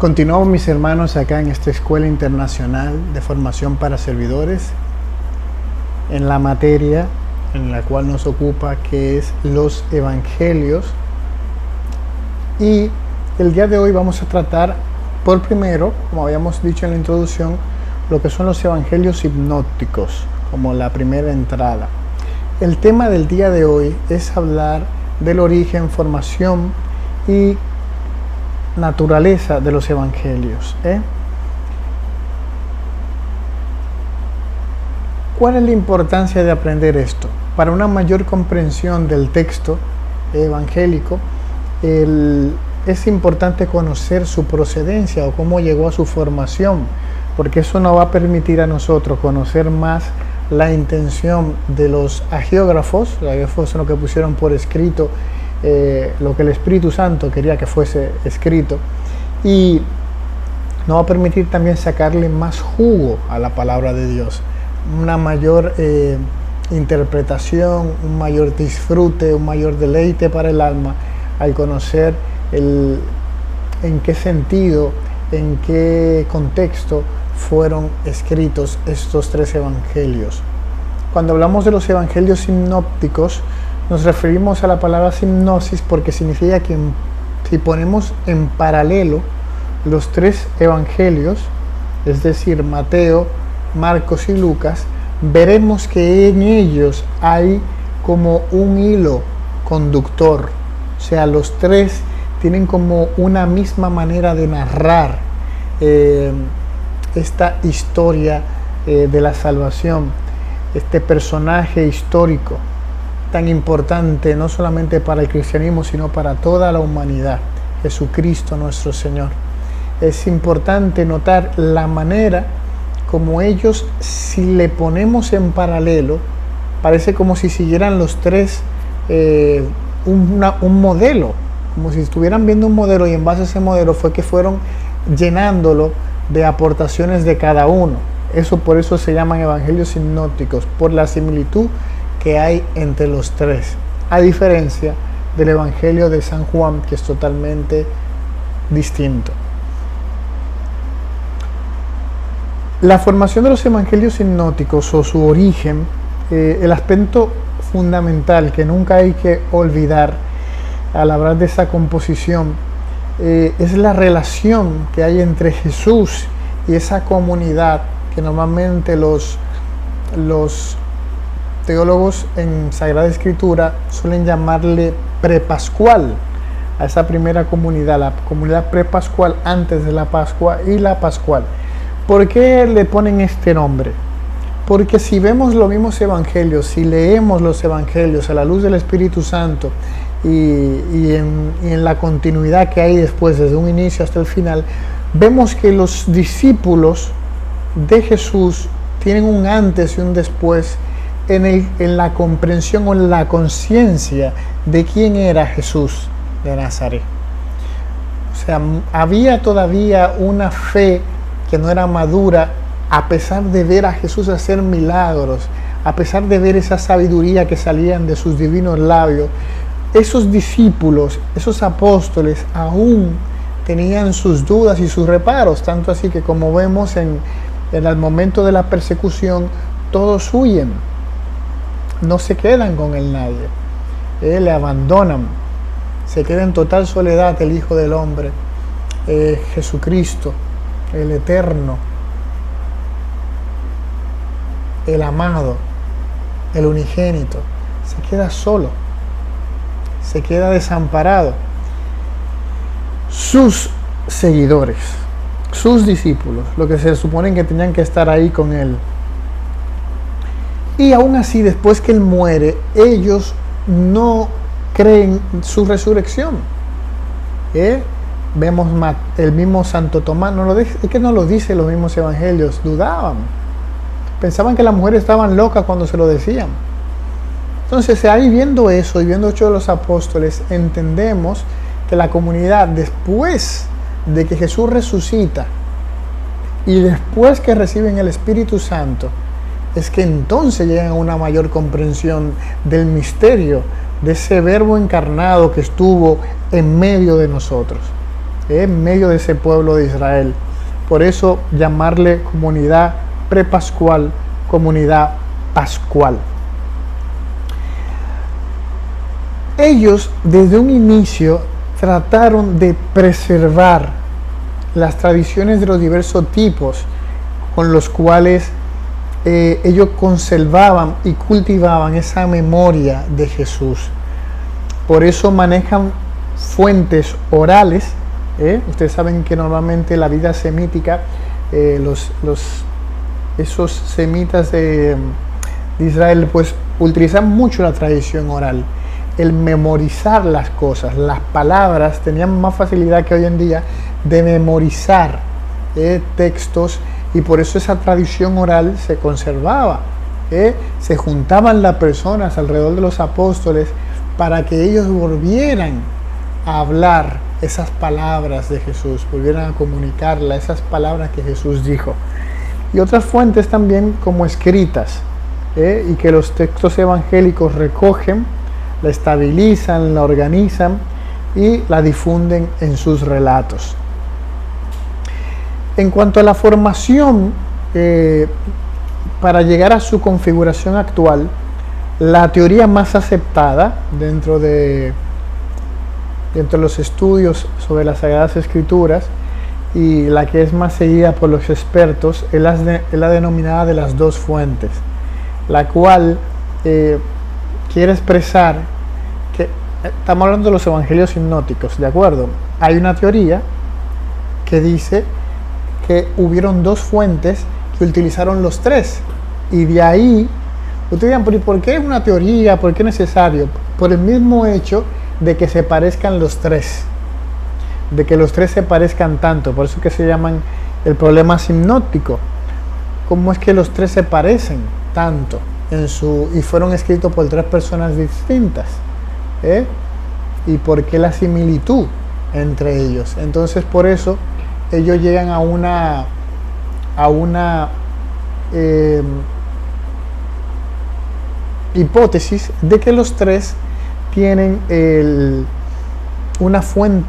Continuamos, mis hermanos, acá en esta Escuela Internacional de Formación para Servidores, en la materia en la cual nos ocupa, que es los Evangelios. Y el día de hoy vamos a tratar, por primero, como habíamos dicho en la introducción, lo que son los Evangelios hipnóticos, como la primera entrada. El tema del día de hoy es hablar del origen, formación y naturaleza de los evangelios. ¿Cuál es la importancia de aprender esto? Para una mayor comprensión del texto evangélico, es importante conocer su procedencia o cómo llegó a su formación, porque eso nos va a permitir a nosotros conocer más la intención de los agiógrafos. Los agiógrafos son los que pusieron por escrito lo que el Espíritu Santo quería que fuese escrito, y nos va a permitir también sacarle más jugo a la palabra de Dios, una mayor interpretación, un mayor disfrute, un mayor deleite para el alma al conocer en qué sentido, en qué contexto fueron escritos estos tres evangelios. Cuando hablamos de los evangelios sinópticos, nos referimos a la palabra sinopsis porque significa que si ponemos en paralelo los tres evangelios, es decir, Mateo, Marcos y Lucas, veremos que en ellos hay como un hilo conductor. O sea, los tres tienen como una misma manera de narrar esta historia de la salvación, este personaje histórico tan importante no solamente para el cristianismo, sino para toda la humanidad, Jesucristo nuestro Señor. Es importante notar la manera como ellos, si le ponemos en paralelo, parece como si siguieran los tres un modelo, como si estuvieran viendo un modelo, y en base a ese modelo fue que fueron llenándolo de aportaciones de cada uno. Por eso se llaman evangelios sinópticos, por la similitud que hay entre los tres, a diferencia del Evangelio de San Juan, que es totalmente distinto. La formación de los evangelios sinópticos o su origen, el aspecto fundamental que nunca hay que olvidar al hablar de esa composición, es la relación que hay entre Jesús y esa comunidad que normalmente los teólogos en Sagrada Escritura suelen llamarle prepascual, a esa primera comunidad, la comunidad prepascual antes de la Pascua y la pascual. ¿Por qué le ponen este nombre? Porque si vemos los mismos evangelios, si leemos los evangelios a la luz del Espíritu Santo y en la continuidad que hay después, desde un inicio hasta el final, vemos que los discípulos de Jesús tienen un antes y un después en la comprensión o en la conciencia de quién era Jesús de Nazaret. O sea, había todavía una fe que no era madura, a pesar de ver a Jesús hacer milagros, a pesar de ver esa sabiduría que salían de sus divinos labios. Esos discípulos, esos apóstoles, aún tenían sus dudas y sus reparos, tanto así que, como vemos en el momento de la persecución, todos huyen. No se quedan con él nadie, le abandonan, se queda en total soledad el Hijo del Hombre, Jesucristo, el Eterno, el amado, el unigénito, se queda solo, se queda desamparado. Sus seguidores, sus discípulos, lo que se suponen que tenían que estar ahí con él. Y aún así, después que él muere, ellos no creen su resurrección. Vemos el mismo Santo Tomás, es que no lo dice los mismos evangelios, dudaban. Pensaban que las mujeres estaban locas cuando se lo decían. Entonces, ahí viendo eso y viendo Hechos de los Apóstoles, entendemos que la comunidad, después de que Jesús resucita y después que reciben el Espíritu Santo, es que entonces llegan a una mayor comprensión del misterio de ese verbo encarnado que estuvo en medio de nosotros. en medio de ese pueblo de Israel. Por eso llamarle comunidad prepascual, comunidad pascual. Ellos desde un inicio trataron de preservar las tradiciones de los diversos tipos con los cuales ellos conservaban y cultivaban esa memoria de Jesús. Por eso manejan fuentes orales. Ustedes saben que normalmente la vida semítica, esos semitas de Israel, pues utilizan mucho la tradición oral, el memorizar las cosas, las palabras. Tenían más facilidad que hoy en día de memorizar textos, y por eso esa tradición oral se conservaba. Se juntaban las personas alrededor de los apóstoles para que ellos volvieran a hablar esas palabras de Jesús, volvieran a comunicarlas, esas palabras que Jesús dijo. Y otras fuentes también como escritas, y que los textos evangélicos recogen, la estabilizan, la organizan y la difunden en sus relatos. En cuanto a la formación, para llegar a su configuración actual, la teoría más aceptada dentro de los estudios sobre las Sagradas Escrituras, y la que es más seguida por los expertos, es la denominada de las dos fuentes, la cual quiere expresar que estamos hablando de los evangelios sinópticos, ¿de acuerdo? Hay una teoría que dice que hubieron dos fuentes que utilizaron los tres, y de ahí, ustedes dirán, ¿por qué es una teoría? ¿Por qué es necesario? Por el mismo hecho de que se parezcan los tres, de que los tres se parezcan tanto. Por eso que se llaman el problema sinóptico. ¿Cómo es que los tres se parecen tanto y fueron escritos por tres personas distintas? ¿Y por qué la similitud entre ellos? Entonces, por eso ellos llegan a una hipótesis de que los tres tienen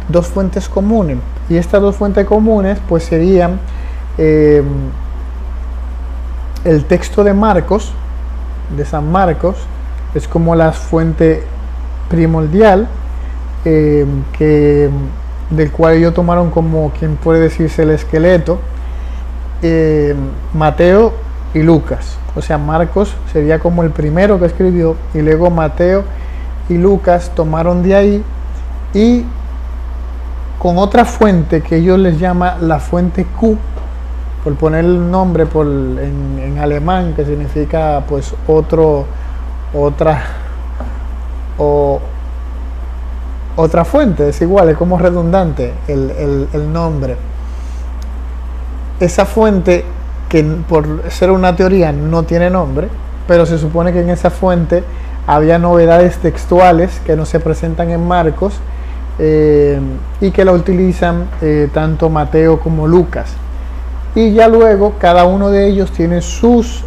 dos fuentes comunes, y estas dos fuentes comunes pues serían el texto de Marcos, de San Marcos, es como la fuente primordial, del cual ellos tomaron como, quien puede decirse, el esqueleto, Mateo y Lucas. O sea, Marcos sería como el primero que escribió, y luego Mateo y Lucas tomaron de ahí, y con otra fuente que ellos les llaman la fuente Q, por poner el nombre en alemán, que significa pues otra fuente, es igual, es como redundante el nombre. Esa fuente, que por ser una teoría no tiene nombre, pero se supone que en esa fuente había novedades textuales que no se presentan en Marcos, y que la utilizan tanto Mateo como Lucas. Y ya luego cada uno de ellos tiene sus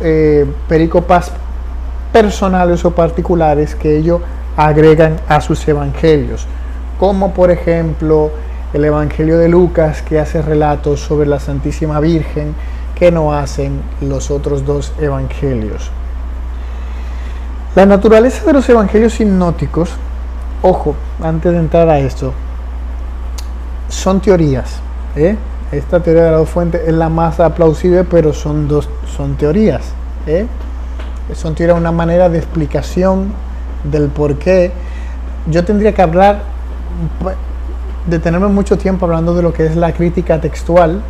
perícopas personales o particulares que ellos agregan a sus evangelios, como por ejemplo el Evangelio de Lucas, que hace relatos sobre la Santísima Virgen que no hacen los otros dos evangelios. La naturaleza de los evangelios sinópticos, ojo, antes de entrar a esto, son teorías. Esta teoría de las dos fuentes es la más plausible, pero son teorías. Son teorías, una manera de explicación del por qué. Yo tendría que detenerme mucho tiempo hablando de lo que es la crítica textual,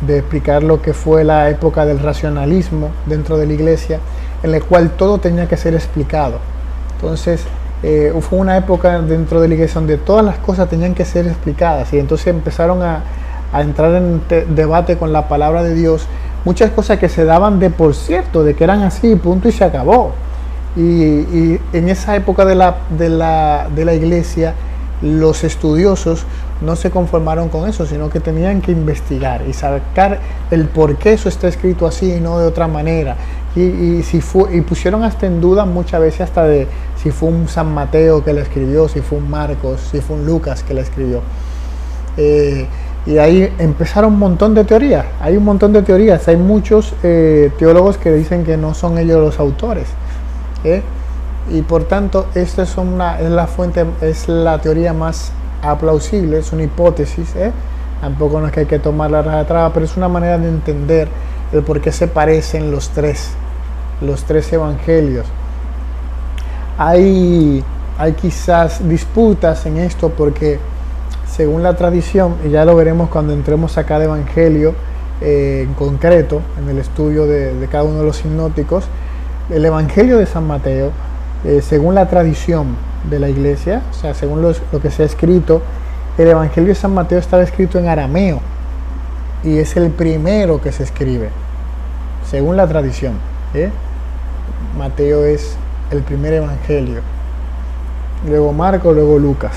de explicar lo que fue la época del racionalismo dentro de la iglesia, en la cual todo tenía que ser explicado. Entonces, fue una época dentro de la iglesia donde todas las cosas tenían que ser explicadas, y entonces empezaron a entrar en debate con la palabra de Dios, muchas cosas que se daban de por cierto, de que eran así, punto y se acabó. Y en esa época de la iglesia, los estudiosos no se conformaron con eso, sino que tenían que investigar y sacar el por qué eso está escrito así y no de otra manera. Y pusieron hasta en duda muchas veces hasta de si fue un San Mateo que la escribió, si fue un Marcos, si fue un Lucas que la escribió. Y ahí empezaron un montón de teorías. Hay un montón de teorías. Hay muchos teólogos que dicen que no son ellos los autores. Y por tanto, esta es la fuente, es la teoría más plausible, es una hipótesis. Tampoco no es que hay que tomar la rajatraba, pero es una manera de entender el por qué se parecen los tres evangelios. Hay quizás disputas en esto porque según la tradición, y ya lo veremos cuando entremos a cada evangelio en concreto, en el estudio de cada uno de los sinópticos, el evangelio de San Mateo, según la tradición de la iglesia, o sea, según lo que se ha escrito, el evangelio de San Mateo estaba escrito en arameo y es el primero que se escribe, según la tradición. Mateo es el primer evangelio, luego Marcos, luego Lucas.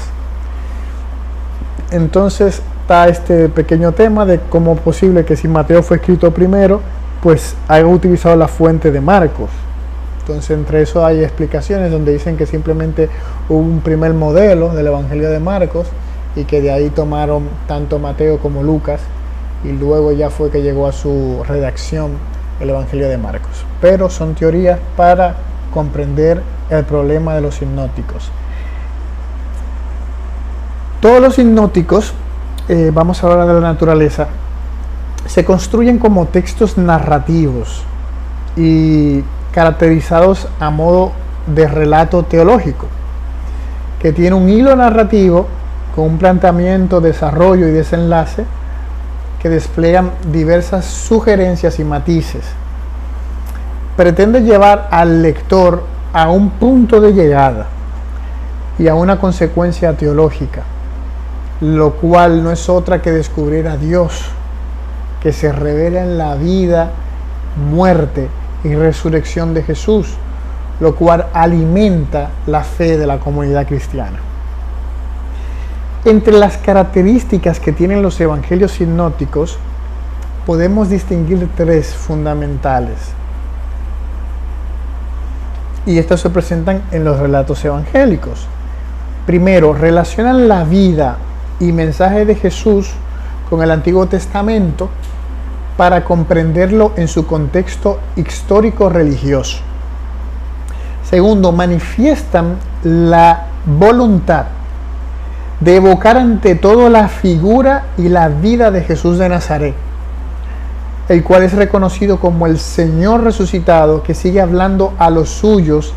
Entonces está este pequeño tema de cómo es posible que si Mateo fue escrito primero, pues haya utilizado la fuente de Marcos. Entonces entre eso hay explicaciones donde dicen que simplemente hubo un primer modelo del evangelio de Marcos y que de ahí tomaron tanto Mateo como Lucas y luego ya fue que llegó a su redacción el evangelio de Marcos. Pero son teorías para comprender el problema de los sinópticos. Todos los sinópticos, vamos a hablar de la naturaleza, se construyen como textos narrativos y caracterizados a modo de relato teológico, que tiene un hilo narrativo con un planteamiento, desarrollo y desenlace que despliegan diversas sugerencias y matices. Pretende llevar al lector a un punto de llegada y a una consecuencia teológica, lo cual no es otra que descubrir a Dios, que se revela en la vida, muerte y resurrección de Jesús, lo cual alimenta la fe de la comunidad cristiana. Entre las características que tienen los evangelios sinópticos, podemos distinguir tres fundamentales. Y estas se presentan en los relatos evangélicos. Primero, relacionan la vida y mensaje de Jesús con el Antiguo Testamento para comprenderlo en su contexto histórico religioso. Segundo, manifiestan la voluntad de evocar ante todo la figura y la vida de Jesús de Nazaret, el cual es reconocido como el Señor resucitado que sigue hablando a los suyos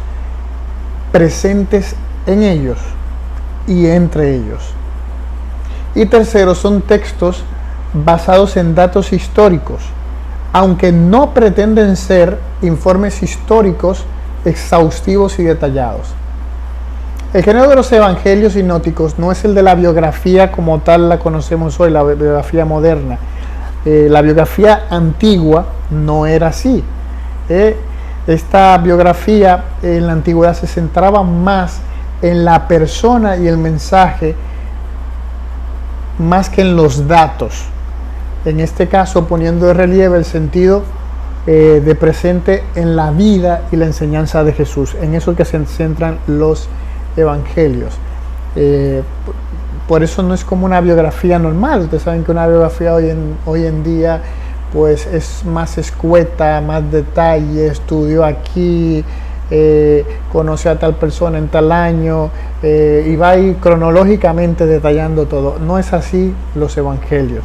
presentes en ellos y entre ellos. Y tercero, son textos basados en datos históricos, aunque no pretenden ser informes históricos exhaustivos y detallados. El género de los evangelios sinópticos no es el de la biografía como tal la conocemos hoy, la biografía moderna. La biografía antigua no era así. Esta biografía en la antigüedad se centraba más en la persona y el mensaje más que en los datos. En este caso, poniendo de relieve el sentido de presente en la vida y la enseñanza de Jesús. En eso es que se centran los evangelios. Por eso no es como una biografía normal. Ustedes saben que una biografía hoy en día pues es más escueta, más detalle, estudió aquí, conoció a tal persona en tal año, y va ahí cronológicamente detallando todo. No es así los evangelios.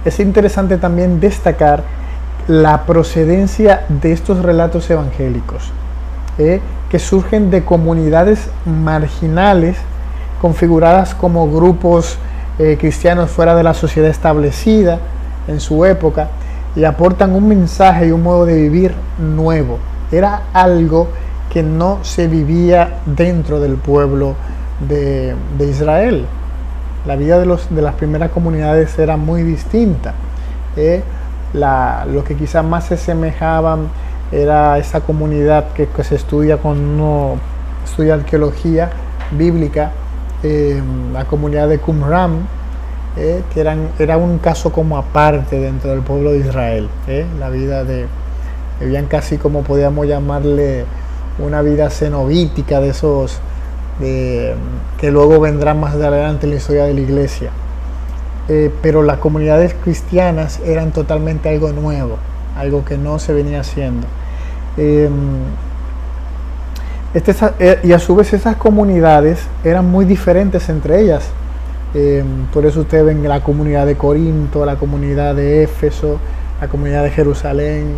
Es interesante también destacar la procedencia de estos relatos evangélicos, que surgen de comunidades marginales configuradas como grupos cristianos fuera de la sociedad establecida en su época y aportan un mensaje y un modo de vivir nuevo. Era algo que no se vivía dentro del pueblo de Israel. La vida de las primeras comunidades era muy distinta. Lo que quizás más se asemejaban era esa comunidad que se estudia cuando uno estudia arqueología bíblica, la comunidad de Qumran, que era un caso como aparte dentro del pueblo de Israel. La vida vivían casi como podíamos llamarle una vida cenobítica de esos que luego vendrán más adelante en la historia de la iglesia. pero las comunidades cristianas eran totalmente algo nuevo, algo que no se venía haciendo. Y a su vez esas comunidades eran muy diferentes entre ellas. Por eso ustedes ven la comunidad de Corinto, la comunidad de Éfeso, la comunidad de Jerusalén,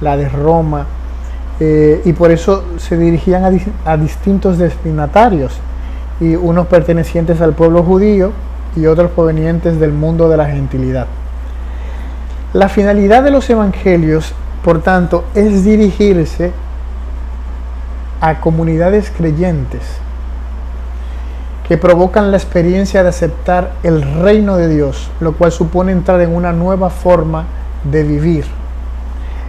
la de Roma, y por eso se dirigían a distintos destinatarios, y unos pertenecientes al pueblo judío y otros provenientes del mundo de la gentilidad. La finalidad de los evangelios, por tanto, es dirigirse a comunidades creyentes que provocan la experiencia de aceptar el reino de Dios, lo cual supone entrar en una nueva forma de vivir.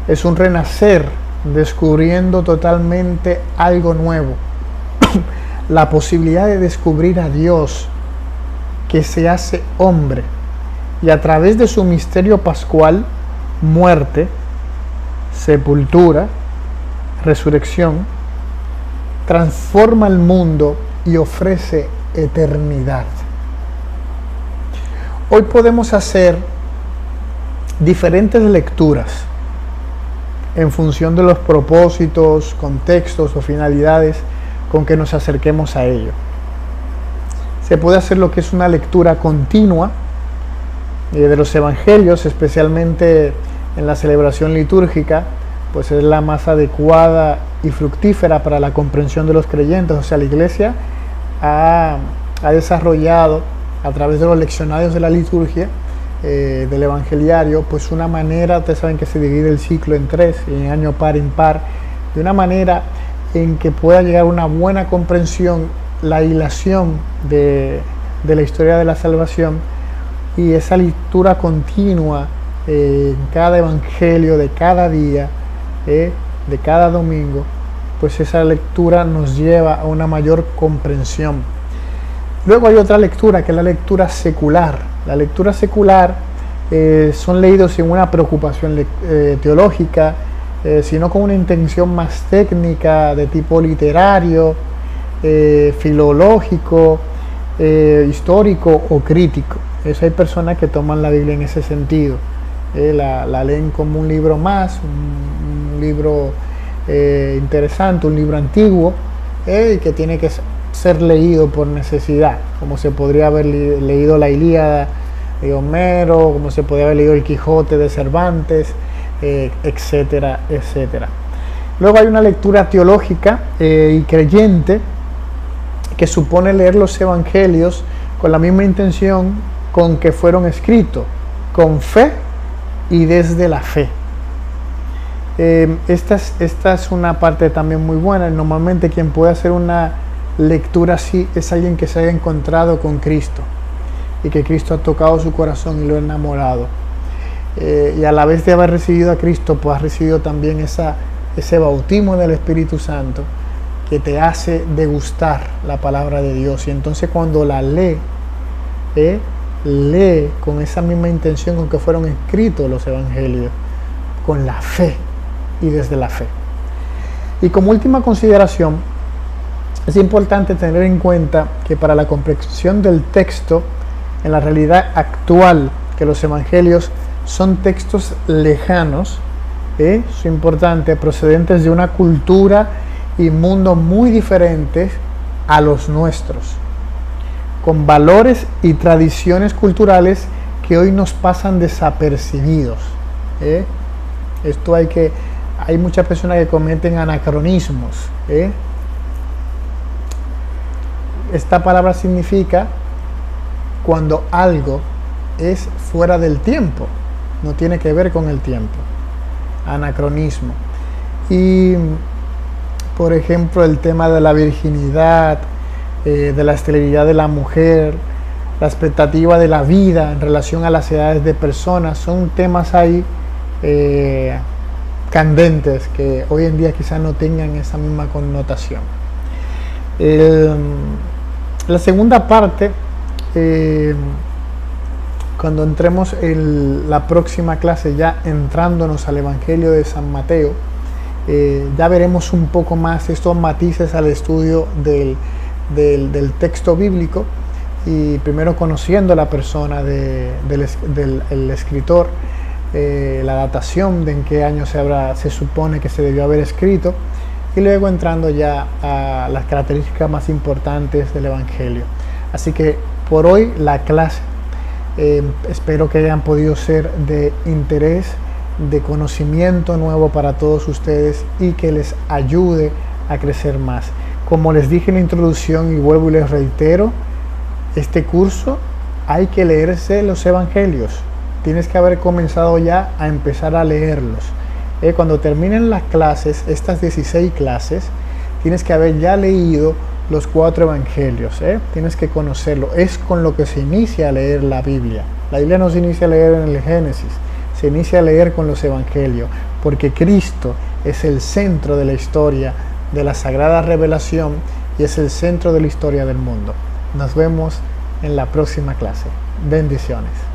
Es un renacer, descubriendo totalmente algo nuevo. La posibilidad de descubrir a Dios, que se hace hombre, y a través de su misterio pascual, muerte, sepultura, resurrección, transforma el mundo y ofrece eternidad. Hoy podemos hacer diferentes lecturas en función de los propósitos, contextos o finalidades con que nos acerquemos a ello. Se puede hacer lo que es una lectura continua de los evangelios, especialmente en la celebración litúrgica, pues es la más adecuada y fructífera para la comprensión de los creyentes. O sea, la Iglesia ha desarrollado a través de los leccionarios de la liturgia, del evangeliario, pues una manera, ustedes saben que se divide el ciclo en 3, en año par impar, de una manera en que pueda llegar a una buena comprensión, la hilación de la historia de la salvación, y esa lectura continua en cada evangelio de cada día, de cada domingo, pues esa lectura nos lleva a una mayor comprensión. Luego hay otra lectura, que es la lectura secular. La lectura secular son leídos sin una preocupación teológica, sino con una intención más técnica, de tipo literario, filológico, histórico o crítico. Hay personas que toman la Biblia en ese sentido. La leen como un libro más, un libro interesante, un libro antiguo, que tiene que ser leído por necesidad, como se podría haber leído la Ilíada de Homero, como se podría haber leído el Quijote de Cervantes, etcétera, etcétera. Luego hay una lectura teológica y creyente, que supone leer los evangelios con la misma intención con que fueron escritos, con fe y desde la fe. Esta es una parte también muy buena. Normalmente quien puede hacer una lectura así es alguien que se haya encontrado con Cristo y que Cristo ha tocado su corazón y lo ha enamorado, y a la vez de haber recibido a Cristo, pues ha recibido también ese bautismo del Espíritu Santo que te hace degustar la palabra de Dios. Y entonces cuando la lee con esa misma intención con que fueron escritos los evangelios, con la fe y desde la fe. Y como última consideración, es importante tener en cuenta que para la comprensión del texto, en la realidad actual, que los evangelios son textos lejanos, es importante, procedentes de una cultura y mundo muy diferentes a los nuestros, con valores y tradiciones culturales que hoy nos pasan desapercibidos. Hay muchas personas que cometen anacronismos. Esta palabra significa cuando algo es fuera del tiempo, no tiene que ver con el tiempo. Anacronismo. Y por ejemplo, el tema de la virginidad, de la esterilidad de la mujer, la expectativa de la vida en relación a las edades de personas, son temas ahí candentes que hoy en día quizás no tengan esa misma connotación. La segunda parte, cuando entremos en la próxima clase, ya entrándonos al Evangelio de San Mateo, ya veremos un poco más estos matices al estudio del texto bíblico, y primero conociendo la persona del escritor, la datación de en qué año se supone que se debió haber escrito, y luego entrando ya a las características más importantes del Evangelio. Así que por hoy la clase espero que hayan podido ser de interés, de conocimiento nuevo para todos ustedes y que les ayude a crecer más. Como les dije en la introducción y vuelvo y les reitero, este curso hay que leerse los evangelios. Tienes que haber comenzado ya a empezar a leerlos. Cuando terminen las clases, estas 16 clases, tienes que haber ya leído los 4 evangelios. Tienes que conocerlo. Es con lo que se inicia a leer la Biblia. La Biblia no se inicia a leer en el Génesis, se inicia a leer con los evangelios, porque Cristo es el centro de la historia de la Sagrada Revelación y es el centro de la historia del mundo. Nos vemos en la próxima clase. Bendiciones.